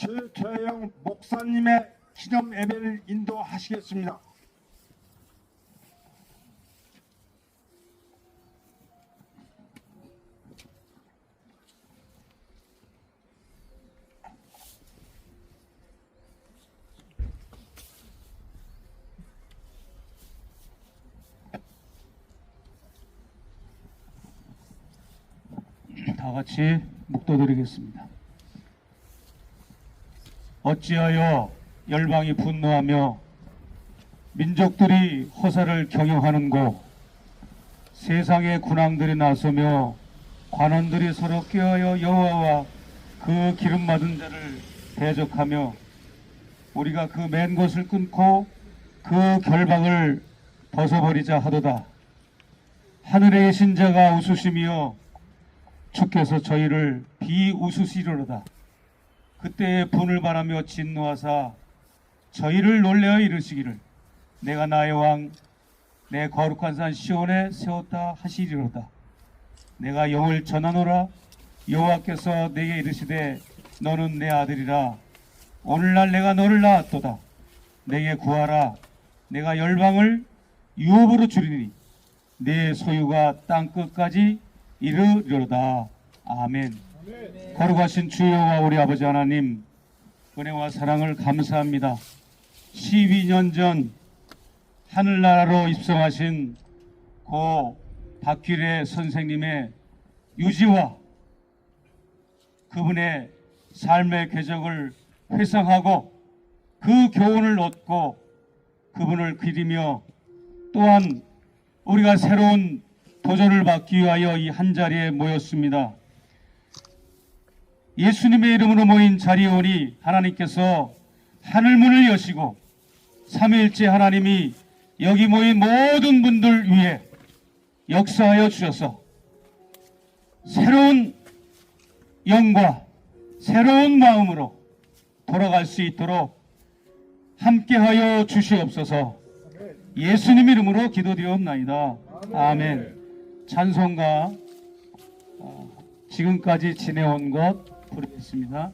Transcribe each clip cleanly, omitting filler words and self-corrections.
최재영 목사님의 기념 예배를 인도하시겠습니다. 다 같이 묵도드리겠습니다. 어찌하여 열방이 분노하며 민족들이 허사를 경영하는고, 세상의 군왕들이 나서며 관원들이 서로 꾀하여 여호와와 그 기름 받은 자를 대적하며 우리가 그 맨 것을 끊고 그 결박을 벗어버리자 하도다. 하늘에 계신 자가 웃으시며 주께서 저희를 비웃으시리로다. 그때에 분을 바라며 진노하사 저희를 놀래어 이르시기를 내가 나의 왕 내 거룩한 산 시온에 세웠다 하시리로다. 내가 영을 전하노라. 여호와께서 내게 이르시되 너는 내 아들이라. 오늘날 내가 너를 낳았도다. 내게 구하라. 내가 열방을 유업으로 주리니 내 소유가 땅 끝까지 이르리로다. 아멘. 거룩하신 주 여호와 우리 아버지 하나님, 은혜와 사랑을 감사합니다. 12년 전 하늘나라로 입성하신 고 박규래 선생님의 유지와 그분의 삶의 궤적을 회상하고 그 교훈을 얻고 그분을 기리며 또한 우리가 새로운 도전을 받기 위하여 이 한자리에 모였습니다. 예수님의 이름으로 모인 자리에 오니 하나님께서 하늘문을 여시고 삼위일체 하나님이 여기 모인 모든 분들 위해 역사하여 주셔서 새로운 영과 새로운 마음으로 돌아갈 수 있도록 함께하여 주시옵소서. 예수님 이름으로 기도드리옵나이다. 아멘. 찬송가 지금까지 지내온 것 부르겠습니다.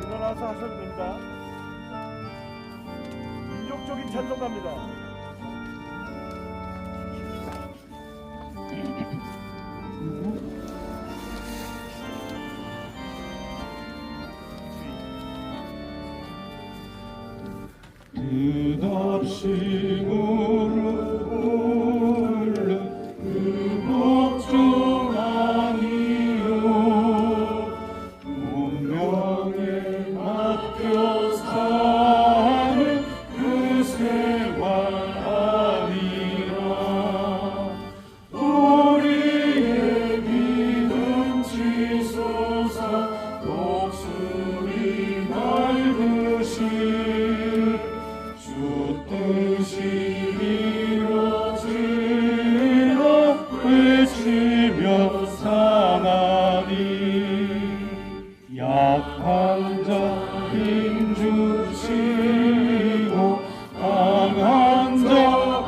일어나서 하셔도 됩니다. 민족적인 찬송가입니다. 뜻없이 부르는 그 목적 아니요 운명에 맡겨 사는 그 생활 아니라 우리의 믿음 치솟아 독수리 밟으시 주 뜻이 이루어지라 외치며 사나니 약한 자 힘주시고 강한 자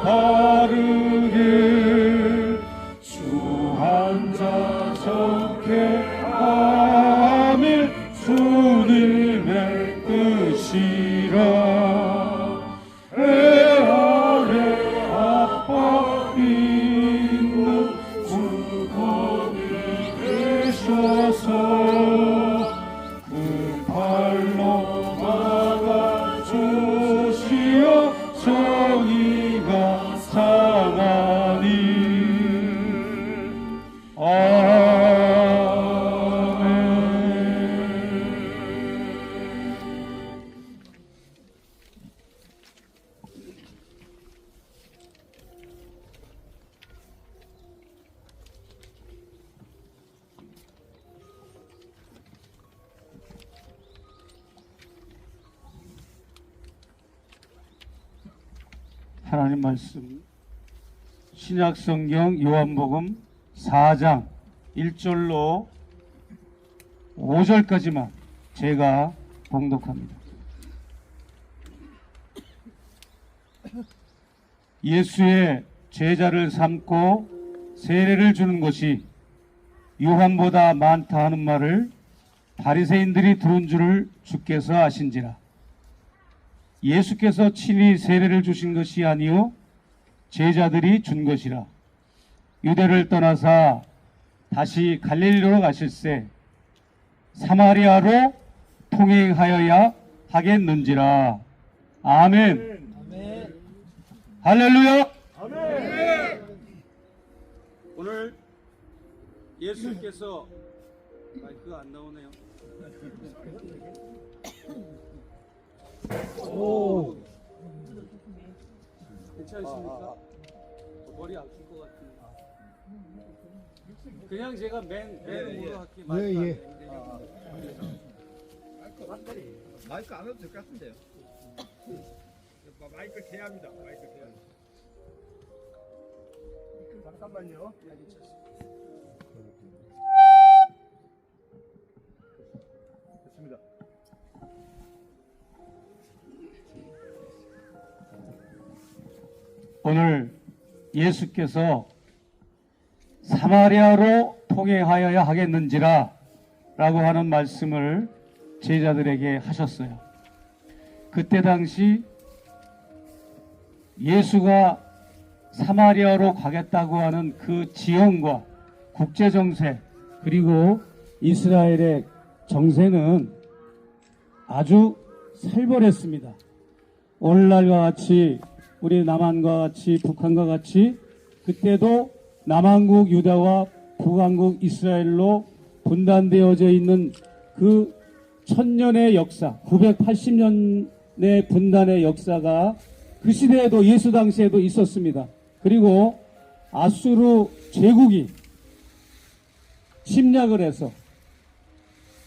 바르게 주 한 자 적게 하밀 주님의 뜻이라 애 아래 아빠 있는 주거니 계셔서 그 발로 막아주시어 정의가 상하니 아멘. 하나님 말씀 신약성경 요한복음 4장 1절로 5절까지만 제가 봉독합니다. 예수의 제자를 삼고 세례를 주는 것이 요한보다 많다 하는 말을 바리새인들이 들은 줄을 주께서 아신지라. 예수께서 친히 세례를 주신 것이 아니요 제자들이 준 것이라. 유대를 떠나사 다시 갈릴리로 가실새 사마리아로 통행하여야 하겠는지라. 아멘. 할렐루야. 아멘. 오늘 예수께서 마이크가 안 나오네요. 괜찮으십니까? 머리 아플 것 같은데. 그냥 제가 맨으로 할게. 마이크 안 해도 될 것 같은데요. 마이크 대야 합니다. 마이크 대야 합니다. 잠깐만요. 됐습니다. 오늘 예수께서 사마리아로 통행하여야 하겠는지라 라고 하는 말씀을 제자들에게 하셨어요. 그때 당시 예수가 사마리아로 가겠다고 하는 그 지형과 국제정세 그리고 이스라엘의 정세는 아주 살벌했습니다. 오늘날과 같이 우리 남한과 같이 북한과 같이 그때도 남한국 유다와 북한국 이스라엘로 분단되어져 있는 그 1000년의 역사, 980년의 분단의 역사가 그 시대에도 예수 당시에도 있었습니다. 그리고 아수르 제국이 침략을 해서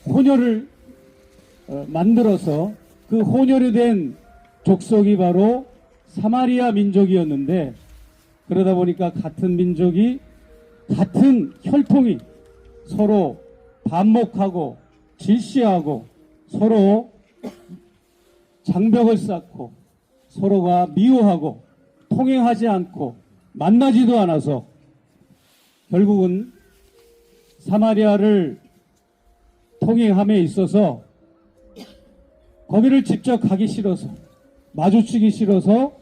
혼혈을 만들어서 그 혼혈이 된 족속이 바로 사마리아 민족이었는데, 그러다 보니까 같은 민족이 같은 혈통이 서로 반목하고 질시하고 서로 장벽을 쌓고 서로가 미워하고 통행하지 않고 만나지도 않아서 결국은 사마리아를 통행함에 있어서 거기를 직접 가기 싫어서 마주치기 싫어서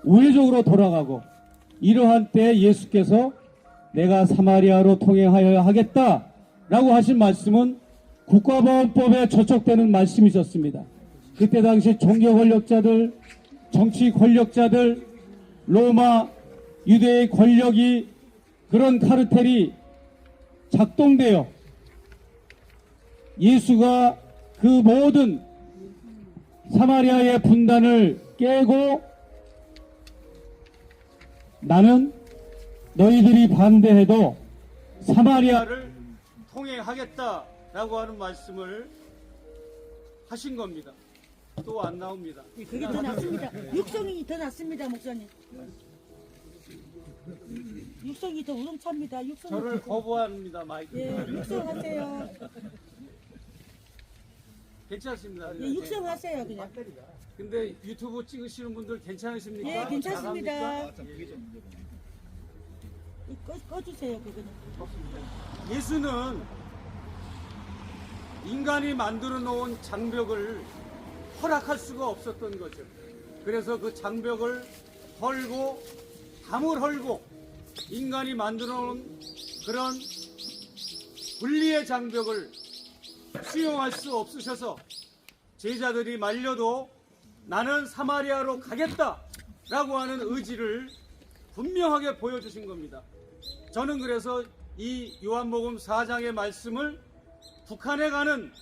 우회적으로 돌아가고, 이러한 때 예수께서 내가 사마리아로 통행하여야 하겠다라고 하신 말씀은 국가보안법에 저촉되는 말씀이셨습니다. 그때 당시 종교 권력자들, 정치 권력자들, 로마 유대의 권력이 그런 카르텔이 작동되어 예수가 그 모든 사마리아의 분단을 깨고 나는 너희들이 반대해도 사마리아를 통행하겠다라고 하는 말씀을 하신 겁니다. 또 안 나옵니다. 그게 더 낫습니다. 육성이 더 낫습니다, 목사님. 육성이 더 우렁찹니다. 육성. 저를 거부합니다. 마이크. 예, 육성하세요. 괜찮습니다. 예, 육성하세요, 그냥. 근데 유튜브 찍으시는 분들 괜찮으십니까? 예, 괜찮습니다. 나갑니까? 꺼주세요, 그거는. 예수는 인간이 만들어 놓은 장벽을 허락할 수가 없었던 거죠. 그래서 그 장벽을 헐고 담을 헐고 인간이 만들어 놓은 그런 분리의 장벽을 수용할 수 없으셔서 제자들이 말려도 나는 사마리아로 가겠다라고 하는 의지를 분명하게 보여주신 겁니다. 저는 그래서 이 요한복음 4장의 말씀을 북한에 가는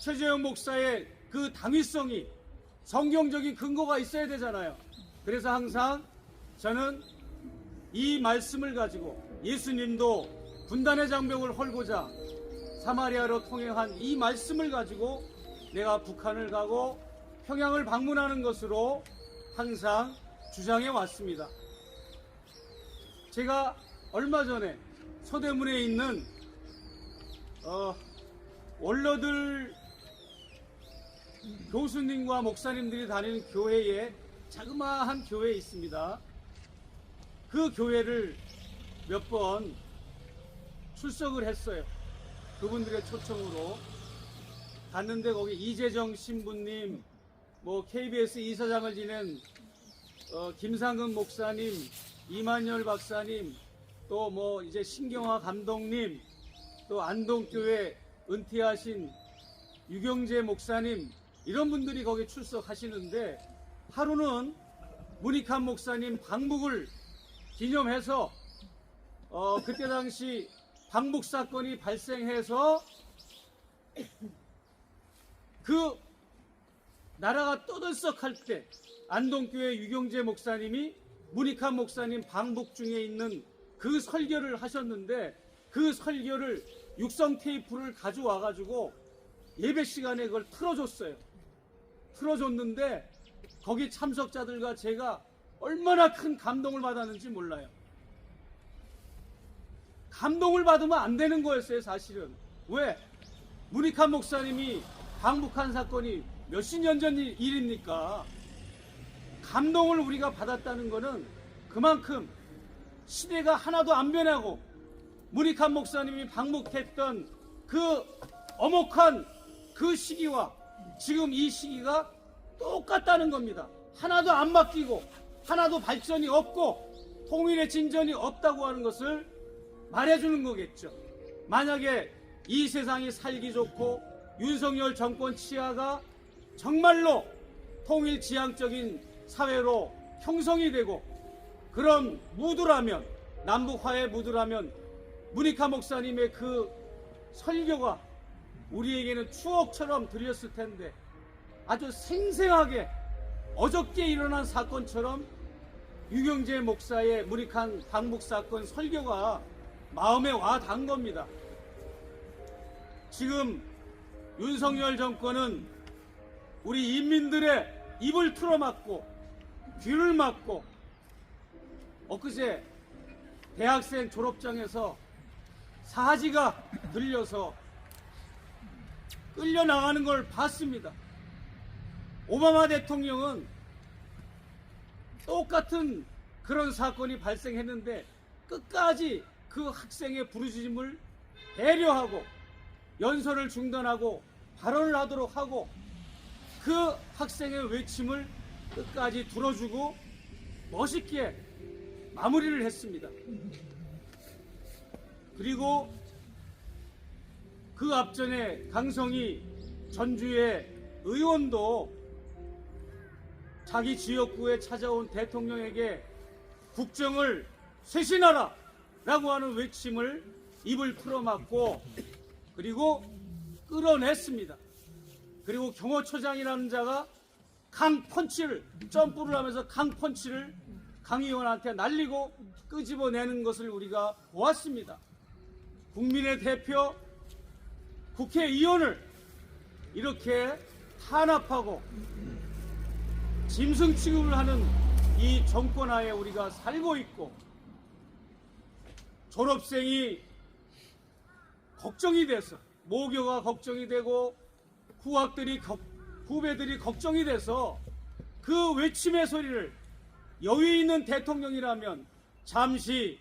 최재형 목사의 그 당위성이 성경적인 근거가 있어야 되잖아요. 그래서 항상 저는 이 말씀을 가지고 예수님도 분단의 장벽을 헐고자 사마리아로 통행한 이 말씀을 가지고 내가 북한을 가고 평양을 방문하는 것으로 항상 주장해 왔습니다. 제가 얼마 전에 서대문에 있는 원로들 교수님과 목사님들이 다니는 교회에 자그마한 교회에 있습니다. 그 교회를 몇 번 출석을 했어요. 그분들의 초청으로 갔는데 거기 이재정 신부님, 뭐 KBS 이사장을 지낸 김상근 목사님, 이만열 박사님, 또 뭐 이제 신경화 감독님, 또 안동교회 은퇴하신 유경재 목사님, 이런 분들이 거기 출석하시는데 하루는 문익환 목사님 방북을 기념해서 그때 당시 방북 사건이 발생해서 그 나라가 떠들썩할 때 안동교회 유경재 목사님이 문익환 목사님 방북 중에 있는 그 설교를 하셨는데 그 설교를 육성 테이프를 가져와 가지고 예배 시간에 그걸 틀어줬어요. 틀어줬는데 거기 참석자들과 제가 얼마나 큰 감동을 받았는지 몰라요. 감동을 받으면 안 되는 거였어요, 사실은. 왜? 문익환 목사님이 방북한 사건이 몇십 년 전 일입니까? 감동을 우리가 받았다는 것은 그만큼 시대가 하나도 안 변하고 문익환 목사님이 방북했던 그 엄혹한 그 시기와 지금 이 시기가 똑같다는 겁니다. 하나도 안 바뀌고 하나도 발전이 없고 통일의 진전이 없다고 하는 것을 말해주는 거겠죠. 만약에 이 세상이 살기 좋고 윤석열 정권 치하가 정말로 통일지향적인 사회로 형성이 되고 그런 무드라면, 남북화의 무드라면 문익환 목사님의 그 설교가 우리에게는 추억처럼 들렸을 텐데 아주 생생하게 어저께 일어난 사건처럼 유경재 목사의 문익환 방북 사건 설교가 마음에 와 닿은 겁니다. 지금 윤석열 정권은 우리 인민들의 입을 틀어막고 귀를 막고 엊그제 대학생 졸업장에서 사지가 들려서 끌려나가는 걸 봤습니다. 오바마 대통령은 똑같은 그런 사건이 발생했는데 끝까지 그 학생의 부르짖음을 배려하고 연설을 중단하고 발언을 하도록 하고 그 학생의 외침을 끝까지 들어주고 멋있게 마무리를 했습니다. 그리고 그 앞전에 강성희 전주의 의원도 자기 지역구에 찾아온 대통령에게 국정을 쇄신하라 라고 하는 외침을 입을 풀어막고 그리고 끌어냈습니다. 그리고 경호처장이라는 자가 강펀치를 점프를 하면서 강펀치를 강 의원한테 날리고 끄집어내는 것을 우리가 보았습니다. 국민의 대표 국회의원을 이렇게 탄압하고 짐승 취급을 하는 이 정권 하에 우리가 살고 있고 졸업생이 걱정이 돼서 모교가 걱정이 되고 후배들이 걱정이 돼서 그 외침의 소리를 여유 있는 대통령이라면 잠시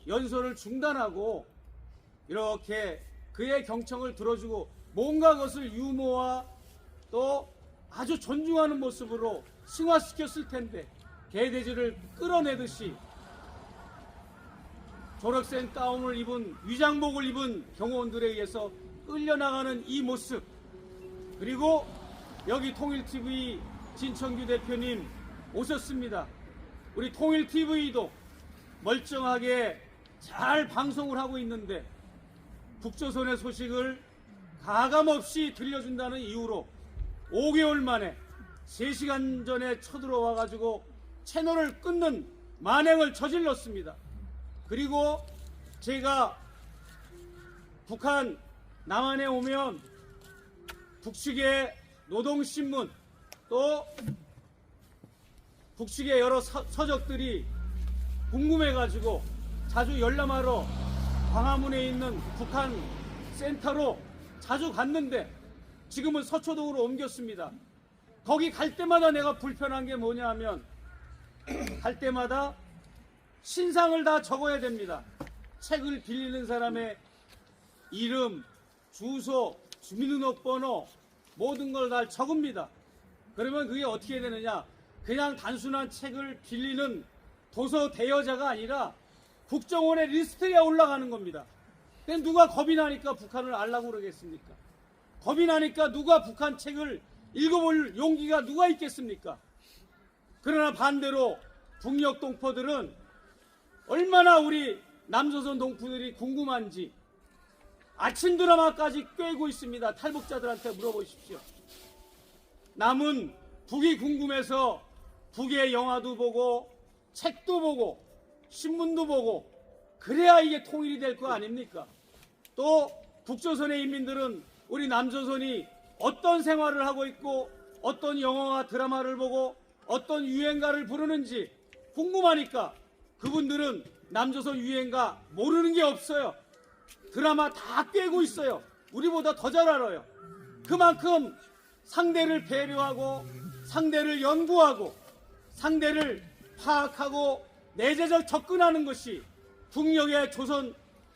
연설을 중단하고 이렇게 그의 경청을 들어주고 뭔가 그것을 유머와 또 아주 존중하는 모습으로 승화시켰을 텐데 개돼지를 끌어내듯이 졸업생 가운을 입은 위장복을 입은 경호원들에 의해서 끌려나가는 이 모습 그리고 여기 통일TV 진청규 대표님 오셨습니다. 우리 통일TV도 멀쩡하게 잘 방송을 하고 있는데 북조선의 소식을 가감없이 들려준다는 이유로 5개월 만에 3시간 전에 쳐들어와가지고 채널을 끊는 만행을 저질렀습니다. 그리고 제가 북한 남한에 오면 북측의 노동신문 또 북측의 여러 서적들이 궁금해가지고 자주 열람하러 광화문에 있는 북한 센터로 자주 갔는데 지금은 서초동으로 옮겼습니다. 거기 갈 때마다 내가 불편한 게 뭐냐 하면 갈 때마다 신상을 다 적어야 됩니다. 책을 빌리는 사람의 이름, 주소, 주민등록번호 모든 걸 다 적습니다. 그러면 그게 어떻게 되느냐? 그냥 단순한 책을 빌리는 도서 대여자가 아니라 국정원의 리스트에 올라가는 겁니다. 근데 누가 겁이 나니까 북한을 알라고 그러겠습니까? 겁이 나니까 누가 북한 책을 읽어볼 용기가 누가 있겠습니까? 그러나 반대로 북녘 동포들은 얼마나 우리 남조선 동포들이 궁금한지 아침 드라마까지 꿰고 있습니다. 탈북자들한테 물어보십시오. 남은 북이 궁금해서 북의 영화도 보고 책도 보고 신문도 보고 그래야 이게 통일이 될 거 아닙니까? 또 북조선의 인민들은 우리 남조선이 어떤 생활을 하고 있고 어떤 영화와 드라마를 보고 어떤 유행가를 부르는지 궁금하니까 그분들은 남조선 유행가 모르는 게 없어요. 드라마 다 꿰고 있어요. 우리보다 더 잘 알아요. 그만큼 상대를 배려하고 상대를 연구하고 상대를 파악하고 내재적 접근하는 것이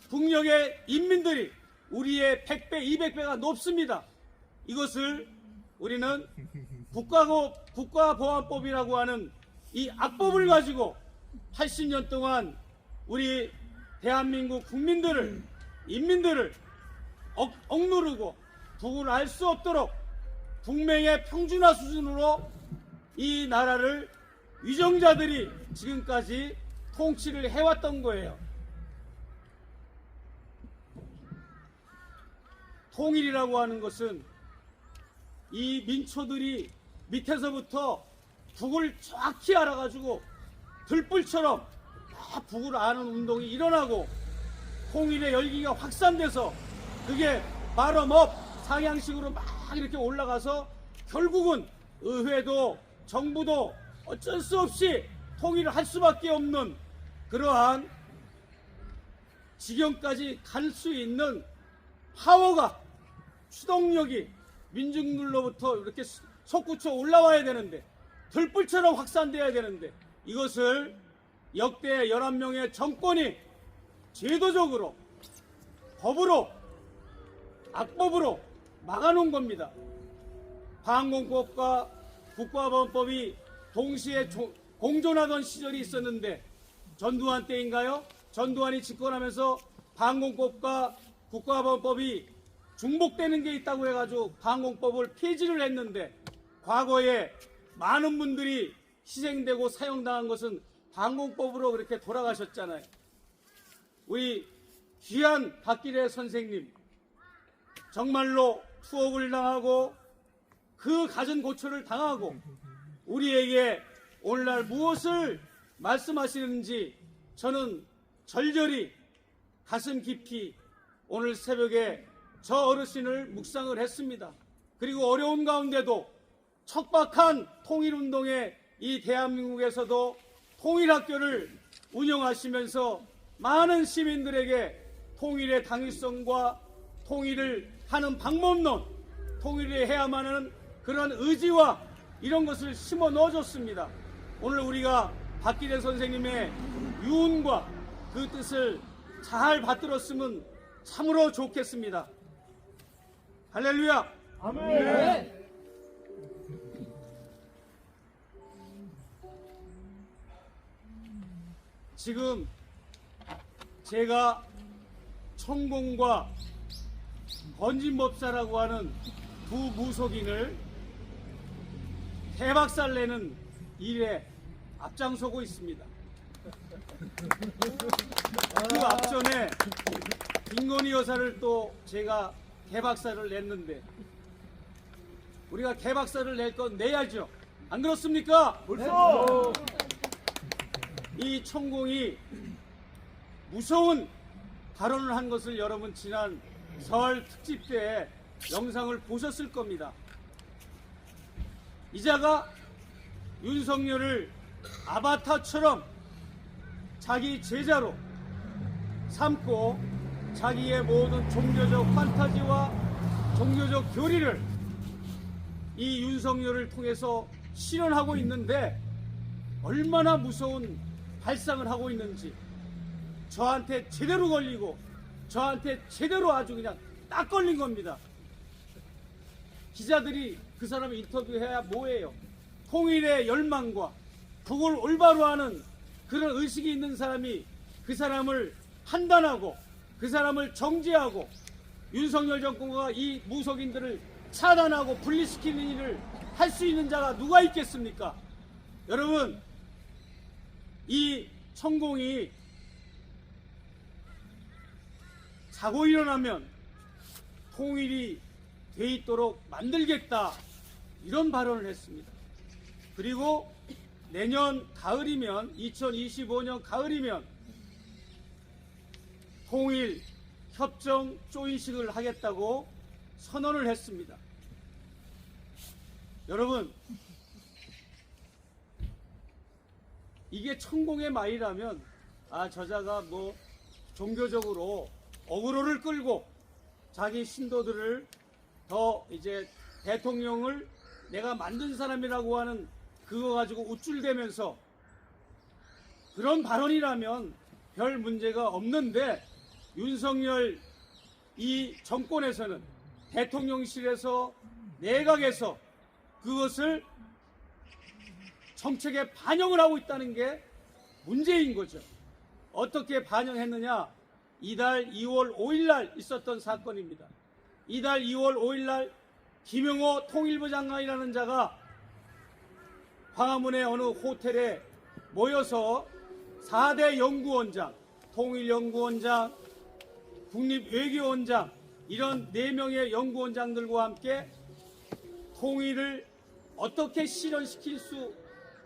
북녘의 인민들이 우리의 100배, 200배가 높습니다. 이것을 우리는 국가보안법이라고 하는 이 악법을 가지고 80년 동안 우리 대한민국 국민들을, 인민들을 억누르고 북을 알 수 없도록 북맹의 평준화 수준으로 이 나라를 위정자들이 지금까지 통치를 해왔던 거예요. 통일이라고 하는 것은 이 민초들이 밑에서부터 북을 정확히 알아가지고 들불처럼 막 북을 아는 운동이 일어나고 통일의 열기가 확산돼서 그게 바럼업 상향식으로 막 이렇게 올라가서 결국은 의회도 정부도 어쩔 수 없이 통일을 할 수밖에 없는 그러한 지경까지 갈 수 있는 파워가 추동력이 민중들로부터 이렇게 솟구쳐 올라와야 되는데 들불처럼 확산돼야 되는데 이것을 역대 11명의 정권이 제도적으로 법으로 악법으로 막아놓은 겁니다. 방공법과 국가보안법이 동시에 공존하던 시절이 있었는데 전두환 때인가요? 전두환이 집권하면서 방공법과 국가보안법이 중복되는 게 있다고 해가지고 방공법을 폐지를 했는데 과거에 많은 분들이 희생되고 사형당한 것은 방공법으로 그렇게 돌아가셨잖아요. 우리 귀한 박기래 선생님 정말로 투옥을 당하고 그 갖은 고초를 당하고 우리에게 오늘날 무엇을 말씀하시는지 저는 절절히 가슴 깊이 오늘 새벽에 저 어르신을 묵상을 했습니다. 그리고 어려운 가운데도 척박한 통일운동에 이 대한민국에서도 통일학교를 운영하시면서 많은 시민들에게 통일의 당위성과 통일을 하는 방법론, 통일을 해야만 하는 그런 의지와 이런 것을 심어 넣어줬습니다. 오늘 우리가 박기래 선생님의 유언과 그 뜻을 잘 받들었으면 참으로 좋겠습니다. 할렐루야! 아멘. 지금 제가 천공과 건진법사라고 하는 두 무속인을 대박살 내는 일에 앞장서고 있습니다. 그 앞전에 김건희 여사를 또 제가 개박살을 냈는데 우리가 개박살을 낼 건 내야죠. 안 그렇습니까? 벌써. 이 천공이 무서운 발언을 한 것을 여러분 지난 설 특집 때 영상을 보셨을 겁니다. 이자가 윤석열을 아바타처럼 자기 제자로 삼고 자기의 모든 종교적 판타지와 종교적 교리를 이 윤석열을 통해서 실현하고 있는데 얼마나 무서운 발상을 하고 있는지 저한테 제대로 걸리고 저한테 제대로 아주 그냥 딱 걸린 겁니다. 기자들이 그 사람을 인터뷰해야 뭐예요? 통일의 열망과 북을 올바로 하는 그런 의식이 있는 사람이 그 사람을 판단하고 그 사람을 정지하고 윤석열 정권과 이 무속인들을 차단하고 분리시키는 일을 할 수 있는 자가 누가 있겠습니까? 여러분, 이 천공이 자고 일어나면 통일이 돼 있도록 만들겠다, 이런 발언을 했습니다. 그리고 내년 가을이면 2025년 가을이면 통일 협정 조인식을 하겠다고 선언을 했습니다. 여러분, 이게 천공의 말이라면 저자가 뭐 종교적으로 어그로를 끌고 자기 신도들을 더 이제 대통령을 내가 만든 사람이라고 하는 그거 가지고 우쭐대면서 그런 발언이라면 별 문제가 없는데, 윤석열 이 정권에서는 대통령실에서 내각에서 그것을 정책에 반영을 하고 있다는 게 문제인 거죠. 어떻게 반영했느냐? 이달 2월 5일 날 있었던 사건입니다. 이달 2월 5일 날 김영호 통일부 장관이라는 자가 광화문의 어느 호텔에 모여서 4대 연구원장, 통일연구원장, 국립외교원장, 이런 4명의 연구원장들과 함께 통일을 어떻게 실현시킬 수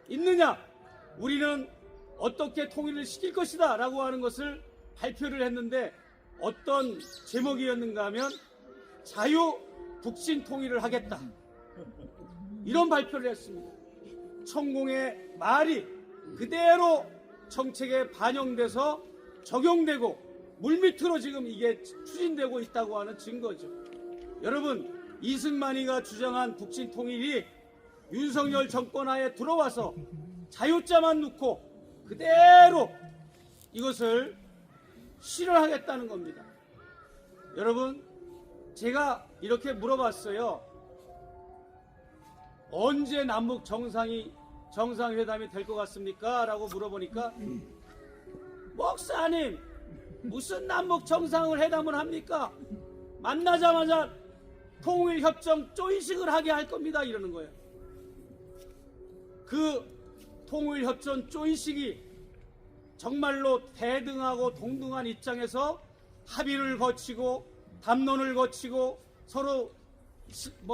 있느냐, 우리는 어떻게 통일을 시킬 것이다 라고 하는 것을 발표를 했는데, 어떤 제목이었는가 하면 자유 북신 통일을 하겠다, 이런 발표를 했습니다. 천공의 말이 그대로 정책에 반영돼서 적용되고 물밑으로 지금 이게 추진되고 있다고 하는 증거죠. 여러분, 이승만이가 주장한 북신 통일이 윤석열 정권 하에 들어와서 자유자만 놓고 그대로 이것을 실현하겠다는 겁니다. 여러분, 제가 이렇게 물어봤어요. 언제 남북 정상회담이 될 것 같습니까? 라고 물어보니까, 목사님, 무슨 남북 정상회담을 합니까? 만나자마자 통일협정 조인식을 하게 할 겁니다, 이러는 거예요. 그 통일협정 조인식이 정말로 대등하고 동등한 입장에서 합의를 거치고 담론을 거치고 서로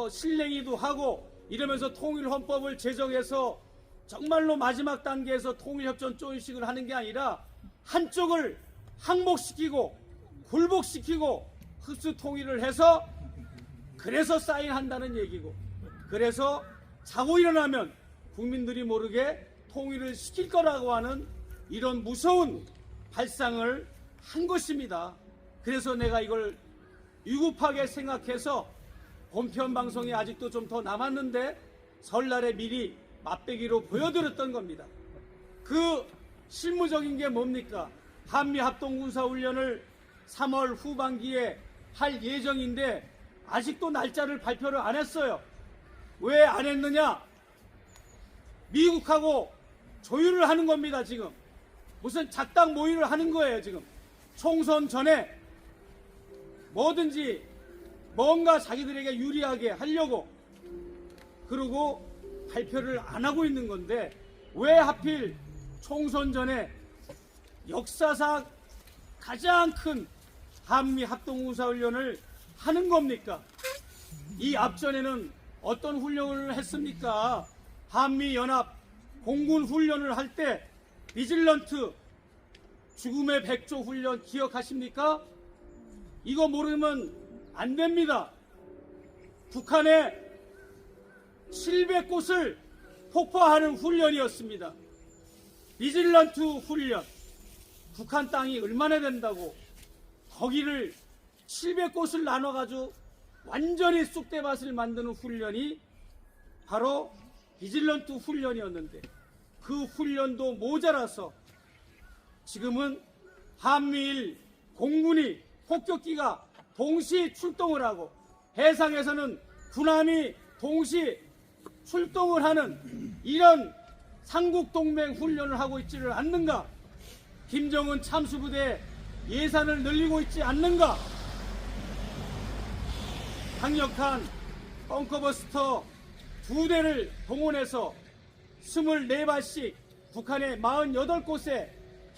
실랭이도 하고 이러면서 통일헌법을 제정해서 정말로 마지막 단계에서 통일협정 조인식을 하는 게 아니라 한쪽을 항복시키고 굴복시키고 흡수통일을 해서 그래서 사인한다는 얘기고, 그래서 자고 일어나면 국민들이 모르게 통일을 시킬 거라고 하는 이런 무서운 발상을 한 것입니다. 그래서 내가 이걸 위급하게 생각해서 본편 방송이 아직도 좀 더 남았는데 설날에 미리 맛배기로 보여드렸던 겁니다. 그 실무적인 게 뭡니까? 한미합동군사훈련을 3월 후반기에 할 예정인데 아직도 날짜를 발표를 안 했어요. 왜 안 했느냐? 미국하고 조율을 하는 겁니다. 지금 무슨 작당 모의를 하는 거예요. 지금 총선 전에 뭐든지 뭔가 자기들에게 유리하게 하려고 그러고 발표를 안 하고 있는 건데, 왜 하필 총선 전에 역사상 가장 큰 한미합동군사훈련을 하는 겁니까? 이 앞전에는 어떤 훈련을 했습니까? 한미연합 공군훈련을 할 때 비질런트 죽음의 백조 훈련 기억하십니까? 이거 모르면 안 됩니다. 북한의 700곳을 폭파하는 훈련이었습니다. 비질런트 훈련. 북한 땅이 얼마나 된다고 거기를 700곳을 나눠가지고 완전히 쑥대밭을 만드는 훈련이 바로 비질런트 훈련이었는데 그 훈련도 모자라서 지금은 한미일 공군이 폭격기가 동시 출동을 하고 해상에서는 군함이 동시 출동을 하는 이런 삼국동맹 훈련을 하고 있지를 않는가? 김정은 참수부대 예산을 늘리고 있지 않는가? 강력한 벙커버스터 2대를 동원해서 24발씩 북한의 48곳의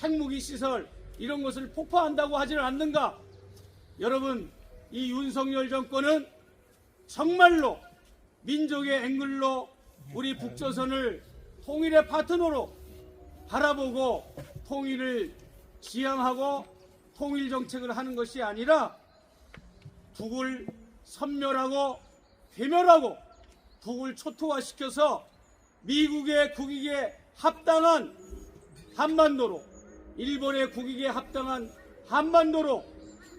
핵무기 시설 이런 것을 폭파한다고 하지는 않는가? 여러분, 이 윤석열 정권은 정말로 민족의 앵글로 우리 북조선을 통일의 파트너로 바라보고 통일을 지향하고 통일 정책을 하는 것이 아니라 북을 섬멸하고 괴멸하고 북을 초토화시켜서 미국의 국익에 합당한 한반도로, 일본의 국익에 합당한 한반도로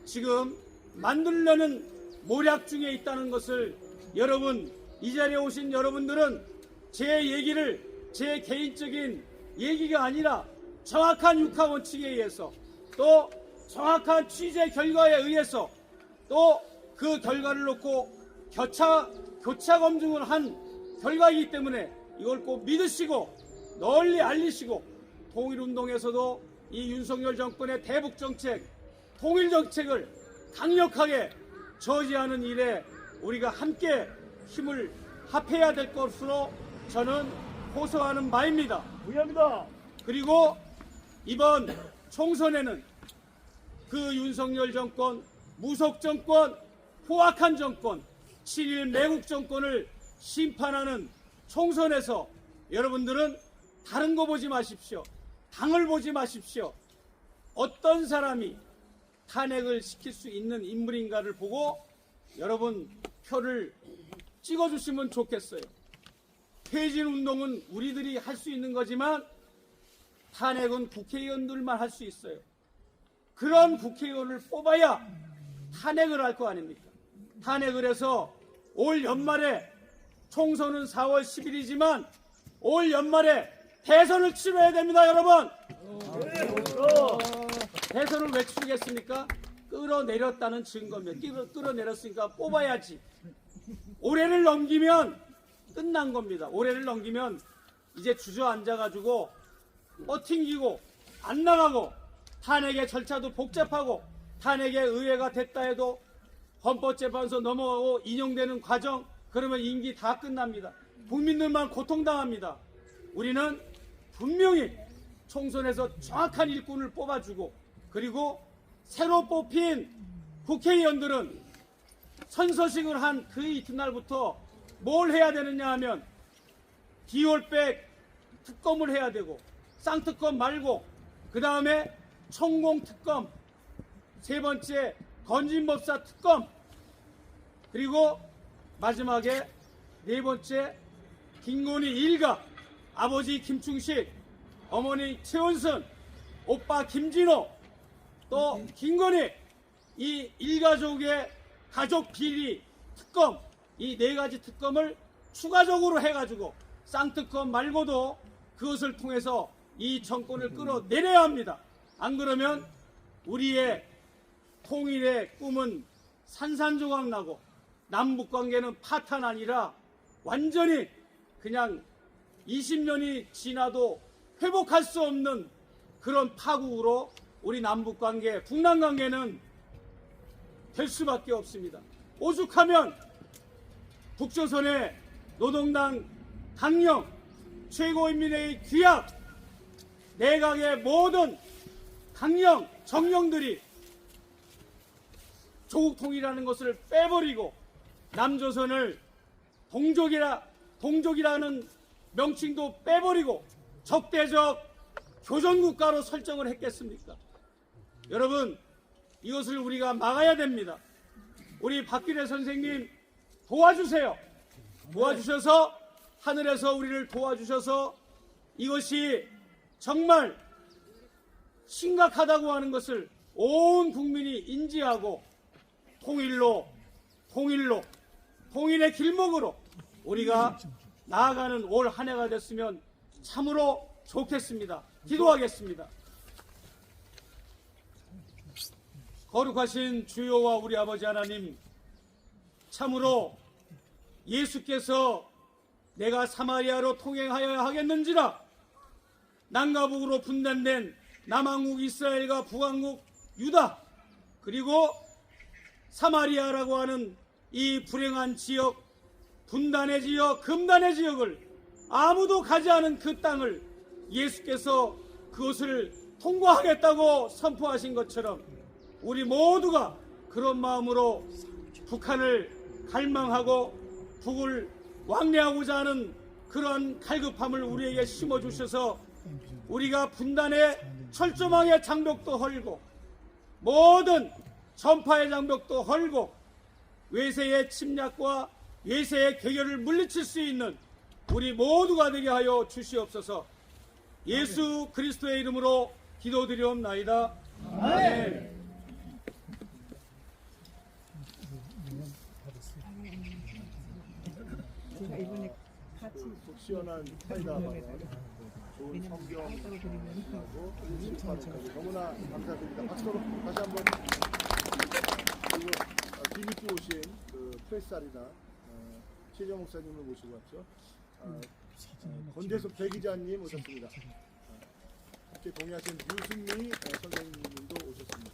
지금 만들려는 모략 중에 있다는 것을 여러분, 이 자리에 오신 여러분들은 제 얘기를 제 개인적인 얘기가 아니라 정확한 육하원칙에 의해서 또 정확한 취재 결과에 의해서 또 그 결과를 놓고 교차 검증을 한 결과이기 때문에 이걸 꼭 믿으시고 널리 알리시고 통일운동에서도 이 윤석열 정권의 대북정책, 통일정책을 강력하게 저지하는 일에 우리가 함께 힘을 합해야 될 것으로 저는 호소하는 바입니다. 무리합니다. 그리고 이번 총선에는 그 윤석열 정권, 무속 정권, 포악한 정권, 친일 매국 정권을 심판하는 총선에서 여러분들은 다른 거 보지 마십시오. 당을 보지 마십시오. 어떤 사람이 탄핵을 시킬 수 있는 인물인가를 보고 여러분 표를 찍어주시면 좋겠어요. 퇴진 운동은 우리들이 할 수 있는 거지만 탄핵은 국회의원들만 할 수 있어요. 그런 국회의원을 뽑아야 탄핵을 할 거 아닙니까? 탄핵을 해서 올 연말에 총선은 4월 10일이지만 올 연말에 대선을 치러야 됩니다, 여러분. 대선을 왜 치르겠습니까? 끌어내렸다는 증거입니다. 끌어내렸으니까 뽑아야지. 올해를 넘기면 끝난 겁니다. 올해를 넘기면 이제 주저앉아가지고 튕기고 안 나가고 탄핵의 절차도 복잡하고 탄핵의 의회가 됐다 해도 헌법재판소 넘어가고 인용되는 과정, 그러면 임기 다 끝납니다. 국민들만 고통당합니다. 우리는 분명히 총선에서 정확한 일꾼을 뽑아주고 그리고 새로 뽑힌 국회의원들은 선서식을 한 그 이튿날부터 뭘 해야 되느냐 하면 디올백 특검을 해야 되고 쌍특검 말고 그 다음에 천공특검, 세 번째 건진법사 특검, 그리고 마지막에 네 번째 김건희 일가, 아버지 김충식, 어머니 최원순, 오빠 김진호, 또 김건희, 이 일가족의 가족 비리 특검, 이 네 가지 특검을 추가적으로 해가지고 쌍특검 말고도 그것을 통해서 이 정권을 끌어내려야 합니다. 안 그러면 우리의 통일의 꿈은 산산조각 나고 남북관계는 파탄 아니라 완전히 그냥 20년이 지나도 회복할 수 없는 그런 파국으로 우리 남북관계, 북남관계는 될 수밖에 없습니다. 오죽하면 북조선의 노동당 강령, 최고인민회의 규약, 내각의 모든 강령, 정령들이 조국 통일이라는 것을 빼버리고 남조선을 동족이라는 명칭도 빼버리고 적대적 교전국가로 설정을 했겠습니까? 여러분, 이것을 우리가 막아야 됩니다. 우리 박기래 선생님 도와주세요. 도와주셔서 하늘에서 우리를 도와주셔서 이것이 정말 심각하다고 하는 것을 온 국민이 인지하고 통일의 길목으로 우리가 나아가는 올 한 해가 됐으면 참으로 좋겠습니다. 기도하겠습니다. 거룩하신 주여와 우리 아버지 하나님, 참으로 예수께서 내가 사마리아로 통행하여야 하겠는지라 남과 북으로 분단된 남왕국 이스라엘과 북왕국 유다, 그리고 사마리아라고 하는 이 불행한 지역, 분단의 지역, 금단의 지역을 아무도 가지 않은 그 땅을 예수께서 그것을 통과하겠다고 선포하신 것처럼 우리 모두가 그런 마음으로 북한을 갈망하고 북을 왕래하고자 하는 그러한 갈급함을 우리에게 심어주셔서 우리가 분단의 철조망의 장벽도 헐고 모든 전파의 장벽도 헐고 외세의 침략과 외세의 괴결을 물리칠 수 있는 우리 모두가 되게 하여 주시옵소서. 예수 그리스도의 이름으로 기도드리옵나이다. 아멘. 속 시원한 사이다 발언, 좋은 성경하고 일치발언까지 너무나 감사드립니다. 박수로 다시 한번. 그리고 뒤늦게 오신 그 프레스알이나 최재형 목사님을 모시고 왔죠. 권대섭 대기자님 오셨습니다. 함께 동의하신 유승미 선생님도 오셨습니다.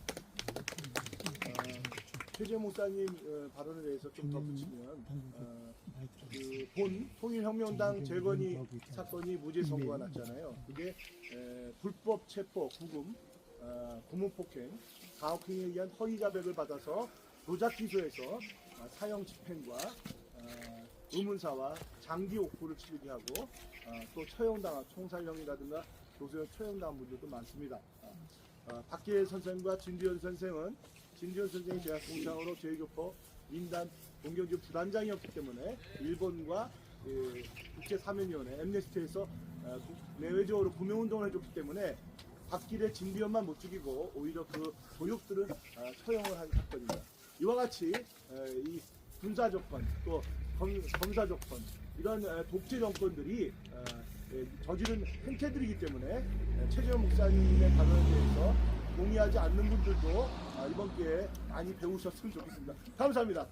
최재형 목사님 발언에 대해서 좀 덧붙이면 그 통일혁명당 재건이 사건이 무죄 선고가 났잖아요. 그게 불법 체포, 구금, 고문폭행, 가혹행위에 의한 허위 자백을 받아서 조작 기소해서 사형 집행과 의문사와 장기 옥부를 치르게 하고 또 처형당한 총살형이라든가 교수형 처형당한 분들도 많습니다. 박기혜 선생과 진두현 선생은 진두현 선생이 대학 공장으로 제1교포 민단 공경지 부단장이었기 때문에 일본과 국제사면위원회 엠네스티에서 내외적으로 구명운동을 해줬기 때문에 박기래 진두현만 못 죽이고 오히려 그 조육들은 처형을 한 사건입니다. 이와 같이 이 군사조건 또 검사조건 이런 독재 정권들이 저지른 행태들이기 때문에 최재형 목사님의 발언에 대해서 동의하지 않는 분들도 이번 기회에 많이 배우셨으면 좋겠습니다. 감사합니다.